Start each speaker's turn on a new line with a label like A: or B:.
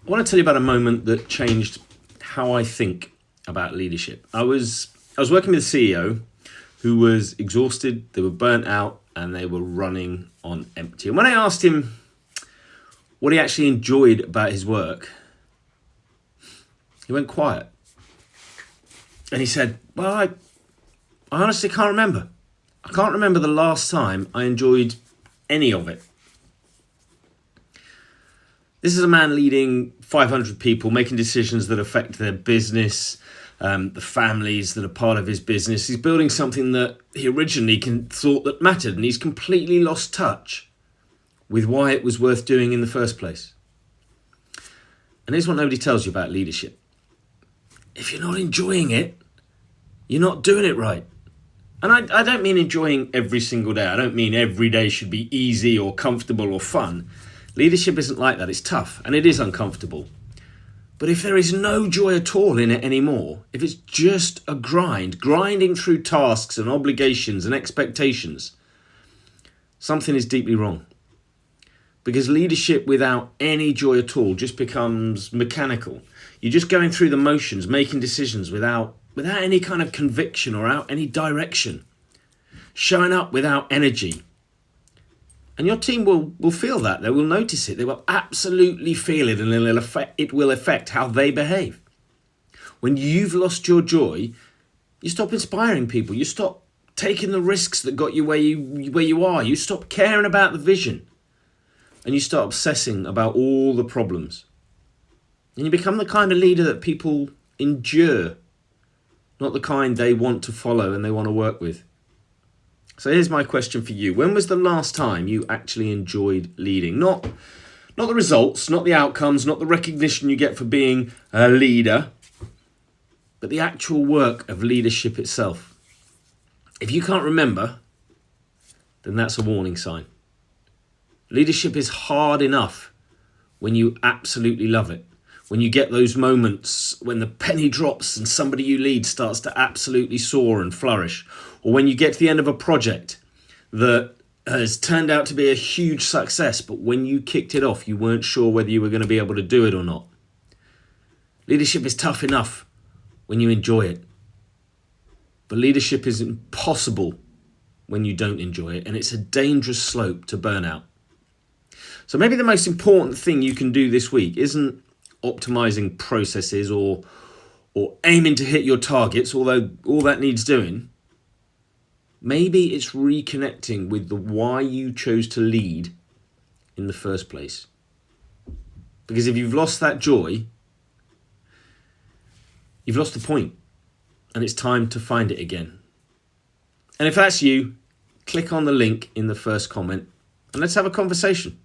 A: I want to tell you about a moment that changed how I think about leadership. I was working with a CEO who was exhausted, they were burnt out, and they were running on empty. And when I asked him what he actually enjoyed about his work, he went quiet. And he said, well, I honestly can't remember. I can't remember the last time I enjoyed any of it. This is a man leading 500 people, making decisions that affect their business, the families that are part of his business. He's building something that he originally thought that mattered, and he's completely lost touch with why it was worth doing in the first place. And here's what nobody tells you about leadership. If you're not enjoying it, you're not doing it right. And I don't mean enjoying every single day. I don't mean every day should be easy or comfortable or fun. Leadership isn't like that. It's tough and it is uncomfortable. But if there is no joy at all in it anymore, if it's just a grinding through tasks and obligations and expectations, something is deeply wrong. Because leadership without any joy at all just becomes mechanical. You're just going through the motions, making decisions without any kind of conviction or without any direction. Showing up without energy. And your team will feel that. They will notice it. They will absolutely feel it, and it will affect how they behave. When you've lost your joy, you stop inspiring people. You stop taking the risks that got you where you are. You stop caring about the vision. And you start obsessing about all the problems. And you become the kind of leader that people endure, not the kind they want to follow and they want to work with. So here's my question for you. When was the last time you actually enjoyed leading? Not the results, not the outcomes, not the recognition you get for being a leader, but the actual work of leadership itself. If you can't remember, then that's a warning sign. Leadership is hard enough when you absolutely love it. When you get those moments when the penny drops and somebody you lead starts to absolutely soar and flourish. Or when you get to the end of a project that has turned out to be a huge success, but when you kicked it off, you weren't sure whether you were going to be able to do it or not. Leadership is tough enough when you enjoy it. But leadership is impossible when you don't enjoy it, and it's a dangerous slope to burnout. So maybe the most important thing you can do this week isn't optimizing processes or aiming to hit your targets, although all that needs doing. Maybe it's reconnecting with the why you chose to lead in the first place. Because if you've lost that joy, you've lost the point, and it's time to find it again. And if that's you, click on the link in the first comment and let's have a conversation.